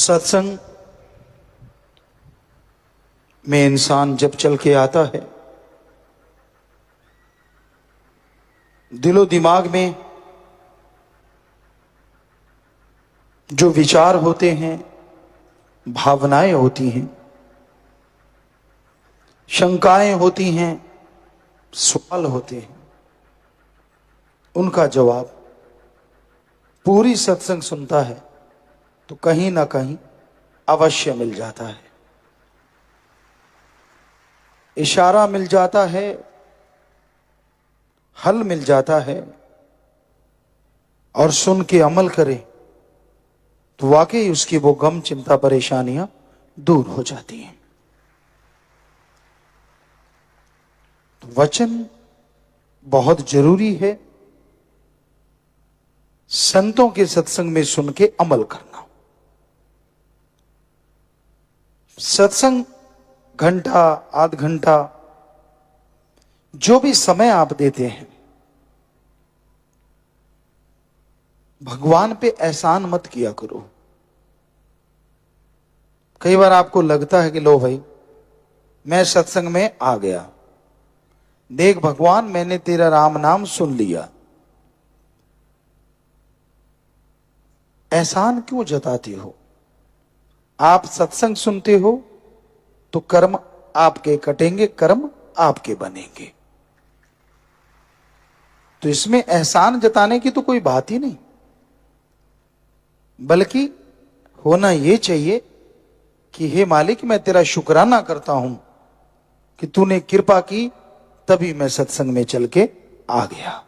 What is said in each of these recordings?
सत्संग में इंसान जब चल के आता है, दिलो दिमाग में जो विचार होते हैं, भावनाएं होती हैं, शंकाएं होती हैं, सवाल होते हैं, उनका जवाब पूरी सत्संग सुनता है तो कहीं ना कहीं अवश्य मिल जाता है। इशारा मिल जाता है, हल मिल जाता है, और सुन के अमल करे तो वाकई उसकी वो गम चिंता परेशानियां दूर हो जाती हैं। तो वचन बहुत जरूरी है। संतों के सत्संग में सुन के अमल करना। सत्संग घंटा आध घंटा जो भी समय आप देते हैं, भगवान पे एहसान मत किया करो। कई बार आपको लगता है कि लो भाई मैं सत्संग में आ गया, देख भगवान मैंने तेरा राम नाम सुन लिया। एहसान क्यों जताते हो? आप सत्संग सुनते हो तो कर्म आपके कटेंगे, कर्म आपके बनेंगे। तो इसमें एहसान जताने की तो कोई बात ही नहीं, बल्कि होना यह चाहिए कि हे मालिक मैं तेरा शुक्राना करता हूं कि तूने कृपा की, तभी मैं सत्संग में चल के आ गया।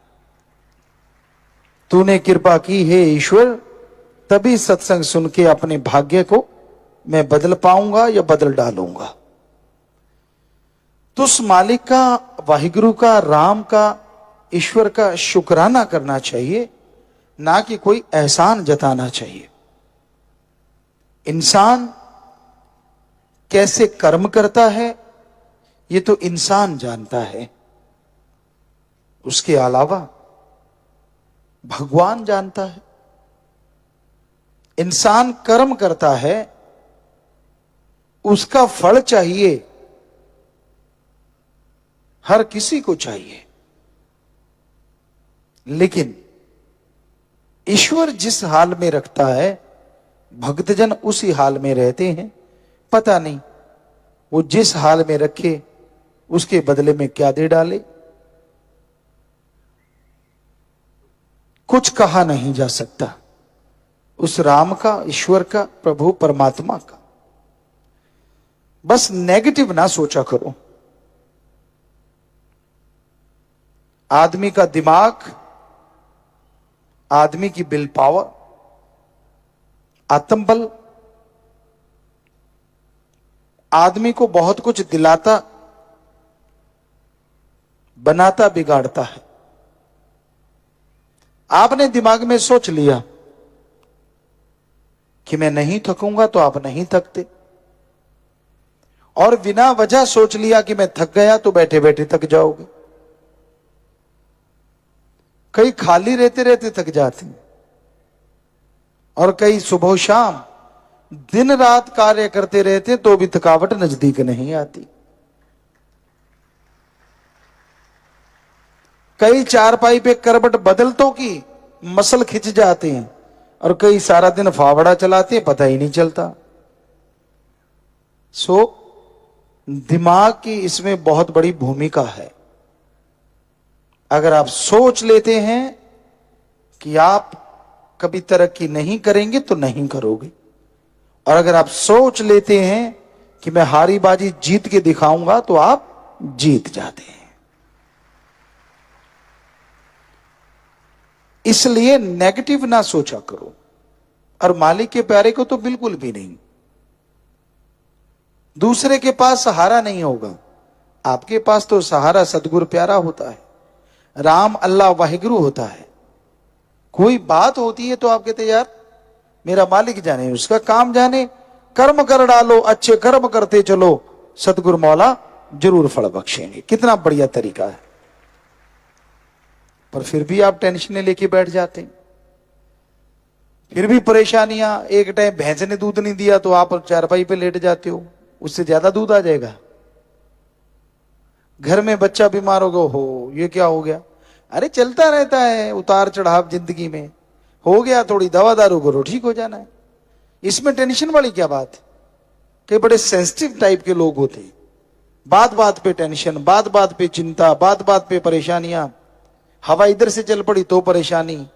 तूने कृपा की हे ईश्वर, तभी सत्संग सुन के अपने भाग्य को मैं बदल पाऊंगा या बदल डालूंगा। तो उस मालिक का, वाहिगुरु का, राम का, ईश्वर का शुक्राना करना चाहिए, ना कि कोई एहसान जताना चाहिए। इंसान कैसे कर्म करता है ये तो इंसान जानता है, उसके अलावा भगवान जानता है। इंसान कर्म करता है, उसका फल चाहिए, हर किसी को चाहिए, लेकिन ईश्वर जिस हाल में रखता है भक्तजन उसी हाल में रहते हैं। पता नहीं वो जिस हाल में रखे उसके बदले में क्या दे डाले, कुछ कहा नहीं जा सकता उस राम का, ईश्वर का, प्रभु परमात्मा का। बस नेगेटिव ना सोचा करो। आदमी का दिमाग, आदमी की विल पावर, आत्मबल आदमी को बहुत कुछ दिलाता, बनाता, बिगाड़ता है। आपने दिमाग में सोच लिया कि मैं नहीं थकूंगा तो आप नहीं थकते, और बिना वजह सोच लिया कि मैं थक गया तो बैठे बैठे थक जाओगे। कई खाली रहते रहते थक जाते हैं, और कई सुबह शाम दिन रात कार्य करते रहते तो भी थकावट नजदीक नहीं आती। कई चारपाई पे करवट बदलतों की मसल खिंच जाते हैं, और कई सारा दिन फावड़ा चलाते हैं, पता ही नहीं चलता। दिमाग की इसमें बहुत बड़ी भूमिका है। अगर आप सोच लेते हैं कि आप कभी तरक्की नहीं करेंगे तो नहीं करोगे, और अगर आप सोच लेते हैं कि मैं हारी बाजी जीत के दिखाऊंगा तो आप जीत जाते हैं। इसलिए नेगेटिव ना सोचा करो, और मालिक के प्यारे को तो बिल्कुल भी नहीं। दूसरे के पास सहारा नहीं होगा, आपके पास तो सहारा सदगुरु प्यारा होता है, राम, अल्लाह, वाहिगुरु होता है। कोई बात होती है तो आप कहते यार मेरा मालिक जाने, उसका काम जाने, कर्म कर डालो, अच्छे कर्म करते चलो, सतगुरु मौला जरूर फल बख्शेंगे। कितना बढ़िया तरीका है। पर फिर भी आप टेंशन लेके बैठ जाते हैं। फिर भी परेशानियां। एक टाइम भैंस ने दूध नहीं दिया तो आप चारपाई पे लेट जाते हो, उससे ज्यादा दूध आ जाएगा। घर में बच्चा बीमार हो गया, हो ये क्या हो गया, अरे चलता रहता है उतार चढ़ाव जिंदगी में, हो गया थोड़ी दवा दारू करो ठीक हो जाना है। इसमें टेंशन वाली क्या बात है। कई बड़े सेंसिटिव टाइप के लोग होते हैं, बात बात पे टेंशन, बात बात पे चिंता, बात बात पे परेशानियां। हवा इधर से चल पड़ी तो परेशानी,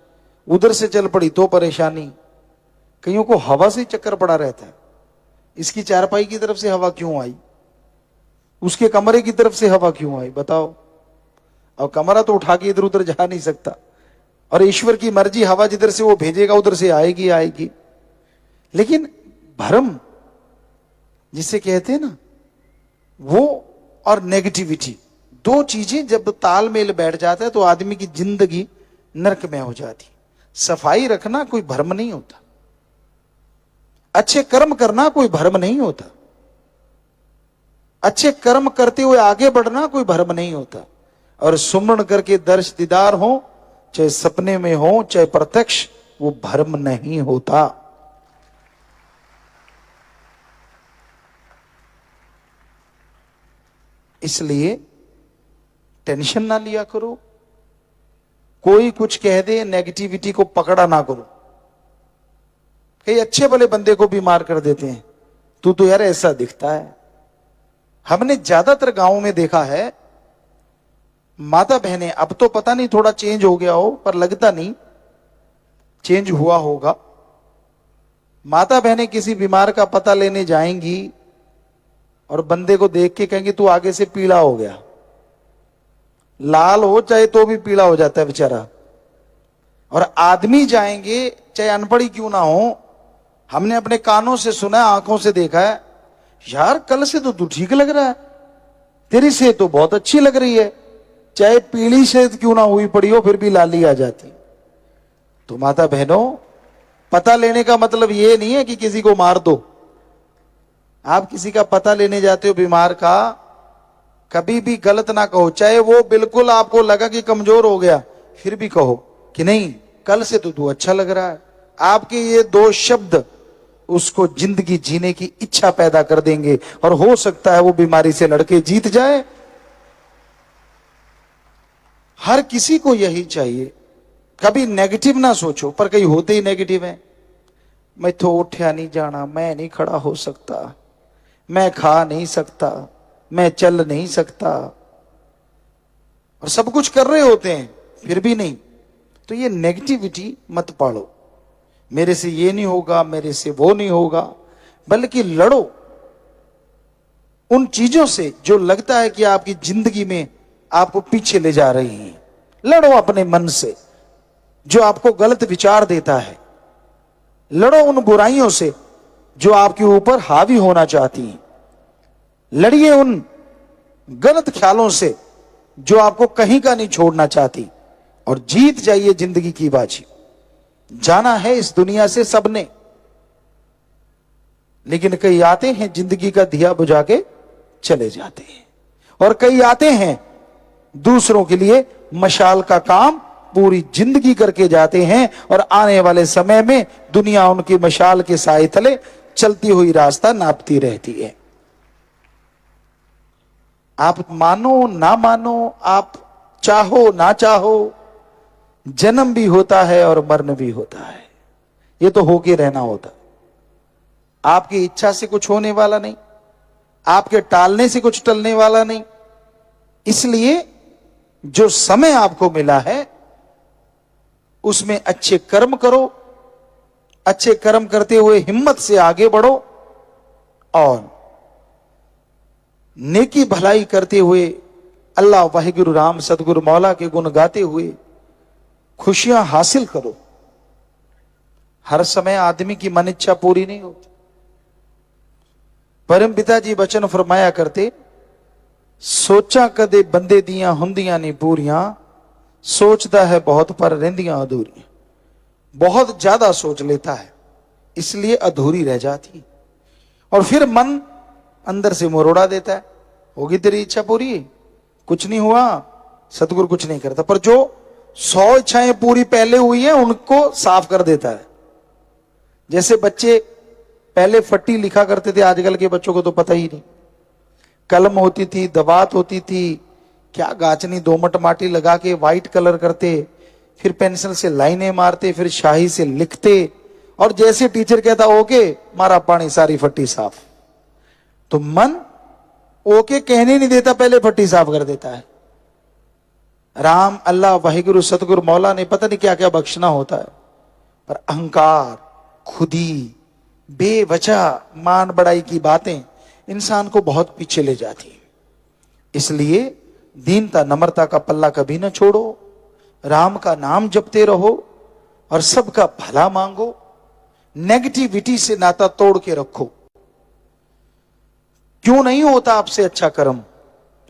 उधर से चल पड़ी तो परेशानी। कईयों को हवा से चक्कर पड़ा रहता है, इसकी चारपाई की तरफ से हवा क्यों आई, उसके कमरे की तरफ से हवा क्यों आई, बताओ। और कमरा तो उठा के इधर उधर जा नहीं सकता, और ईश्वर की मर्जी, हवा जिधर से वो भेजेगा उधर से आएगी आएगी। लेकिन भ्रम जिसे कहते हैं ना, वो और नेगेटिविटी, दो चीजें जब तालमेल बैठ जाता है तो आदमी की जिंदगी नरक में हो जाती। सफाई रखना कोई भ्रम नहीं होता, अच्छे कर्म करना कोई भ्रम नहीं होता, अच्छे कर्म करते हुए आगे बढ़ना कोई भ्रम नहीं होता। और सुमरण करके दर्श दीदार हो, चाहे सपने में हो चाहे प्रत्यक्ष, वो भ्रम नहीं होता। इसलिए टेंशन ना लिया करो, कोई कुछ कह दे नेगेटिविटी को पकड़ा ना करो। कई अच्छे भले बंदे को बीमार कर देते हैं, तू तो यार ऐसा दिखता है। हमने ज्यादातर गांवों में देखा है, माता बहनें, अब तो पता नहीं थोड़ा चेंज हो गया हो, पर लगता नहीं चेंज हुआ होगा। माता बहनें किसी बीमार का पता लेने जाएंगी और बंदे को देख के कहेंगे तू आगे से पीला हो गया, लाल हो चाहे तो भी पीला हो जाता है बेचारा। और आदमी जाएंगे चाहे अनपढ़ ही क्यों ना हो, हमने अपने कानों से सुना, आंखों से देखा है, यार कल से तो तू ठीक लग रहा है, तेरी सेहत तो बहुत अच्छी लग रही है, चाहे पीली सेहत क्यों ना हुई पड़ी हो फिर भी लाली आ जाती। तो माता बहनों, पता लेने का मतलब ये नहीं है कि किसी को मार दो। आप किसी का पता लेने जाते हो बीमार का, कभी भी गलत ना कहो, चाहे वो बिल्कुल आपको लगा कि कमजोर हो गया, फिर भी कहो कि नहीं कल से तो तू अच्छा लग रहा है। आपके ये दो शब्द उसको जिंदगी जीने की इच्छा पैदा कर देंगे, और हो सकता है वो बीमारी से लड़के जीत जाए। हर किसी को यही चाहिए, कभी नेगेटिव ना सोचो। पर कई होते ही नेगेटिव हैं, मैं तो उठा नहीं जाना, मैं नहीं खड़ा हो सकता, मैं खा नहीं सकता, मैं चल नहीं सकता, और सब कुछ कर रहे होते हैं फिर भी नहीं। तो ये नेगेटिविटी मत पालो, मेरे से ये नहीं होगा, मेरे से वो नहीं होगा, बल्कि लड़ो उन चीजों से जो लगता है कि आपकी जिंदगी में आपको पीछे ले जा रही हैं। लड़ो अपने मन से जो आपको गलत विचार देता है, लड़ो उन बुराइयों से जो आपके ऊपर हावी होना चाहती हैं, लड़िए उन गलत ख्यालों से जो आपको कहीं का नहीं छोड़ना चाहती, और जीत जाइए जिंदगी की बाजी। जाना है इस दुनिया से सबने, लेकिन कई आते हैं जिंदगी का दिया बुझा के चले जाते हैं, और कई आते हैं दूसरों के लिए मशाल का काम पूरी जिंदगी करके जाते हैं, और आने वाले समय में दुनिया उनकी मशाल के साए तले चलती हुई रास्ता नापती रहती है। आप मानो ना मानो, आप चाहो ना चाहो, जन्म भी होता है और मरण भी होता है, ये तो होके रहना होता। आपकी इच्छा से कुछ होने वाला नहीं, आपके टालने से कुछ टलने वाला नहीं। इसलिए जो समय आपको मिला है उसमें अच्छे कर्म करो, अच्छे कर्म करते हुए हिम्मत से आगे बढ़ो, और नेकी भलाई करते हुए अल्लाह वाहिगुरु राम सतगुरु मौला के गुण गाते हुए खुशियां हासिल करो। हर समय आदमी की मन इच्छा पूरी नहीं होती। परम पिताजी वचन फरमाया करते, सोचा कदे बंदे दियां हुंदियां नहीं पूरियां, सोचता है बहुत पर रहंदियां अधूरियां। बहुत ज्यादा सोच लेता है इसलिए अधूरी रह जाती, और फिर मन अंदर से मरोड़ा देता है, होगी तेरी इच्छा पूरी, कुछ नहीं हुआ, सतगुरु कुछ नहीं करता। पर जो 100 इच्छाएं पूरी पहले हुई हैं उनको साफ कर देता है, जैसे बच्चे पहले फट्टी लिखा करते थे, आजकल के बच्चों को तो पता ही नहीं। कलम होती थी, दवात होती थी, क्या गाचनी दोमट माटी लगा के व्हाइट कलर करते, फिर पेंसिल से लाइनें मारते, फिर शाही से लिखते, और जैसे टीचर कहता ओके, मारा पानी, सारी फट्टी साफ। तो मन ओके कहने नहीं देता, पहले फट्टी साफ कर देता है। राम, अल्लाह, वाहिगुरु, सतगुरु, मौला ने पता नहीं क्या क्या बख्शना होता है, पर अहंकार, खुदी, बेवजह मान बढ़ाई की बातें इंसान को बहुत पीछे ले जाती हैं। इसलिए दीनता, नम्रता का पल्ला कभी ना छोड़ो, राम का नाम जपते रहो और सबका भला मांगो। नेगेटिविटी से नाता तोड़ के रखो। क्यों नहीं होता आपसे अच्छा कर्म?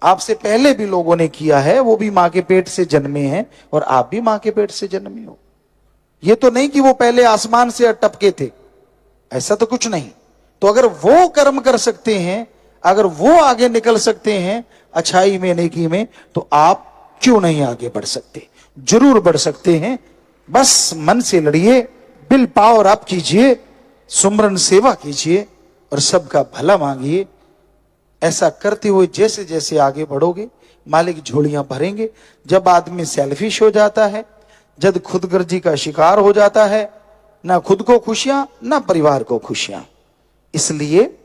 आपसे पहले भी लोगों ने किया है, वो भी मां के पेट से जन्मे हैं और आप भी मां के पेट से जन्मे हो। ये तो नहीं कि वो पहले आसमान से टपके थे, ऐसा तो कुछ नहीं। तो अगर वो कर्म कर सकते हैं, अगर वो आगे निकल सकते हैं अच्छाई में, नेकी में, तो आप क्यों नहीं आगे बढ़ सकते? जरूर बढ़ सकते हैं। बस मन से लड़िए, बिल पावर आप कीजिए, सुमरन सेवा कीजिए और सबका भला मांगिए। ऐसा करते हुए जैसे जैसे आगे बढ़ोगे, मालिक झोलियां भरेंगे। जब आदमी सेल्फिश हो जाता है, जब खुदगर्जी का शिकार हो जाता है, ना खुद को खुशियां, ना परिवार को खुशियां। इसलिए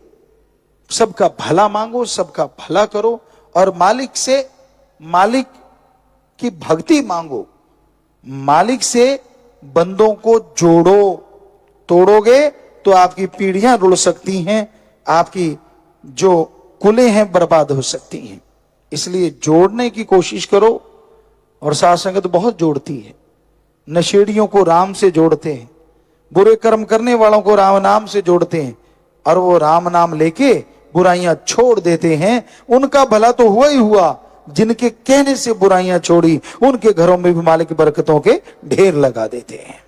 सबका भला मांगो, सबका भला करो और मालिक से, मालिक की भक्ति मांगो, मालिक से बंदों को जोड़ो। तोड़ोगे तो आपकी पीढ़ियां रुड़ सकती हैं, आपकी जो कुलें हैं बर्बाद हो सकती हैं। इसलिए जोड़ने की कोशिश करो। और साथ संगत बहुत जोड़ती है। नशेड़ियों को राम से जोड़ते हैं, बुरे कर्म करने वालों को राम नाम से जोड़ते हैं, और वो राम नाम लेके बुराइयां छोड़ देते हैं। उनका भला तो हुआ ही हुआ, जिनके कहने से बुराइयां छोड़ी, उनके घरों में भी मालिक बरकतों के ढेर लगा देते हैं।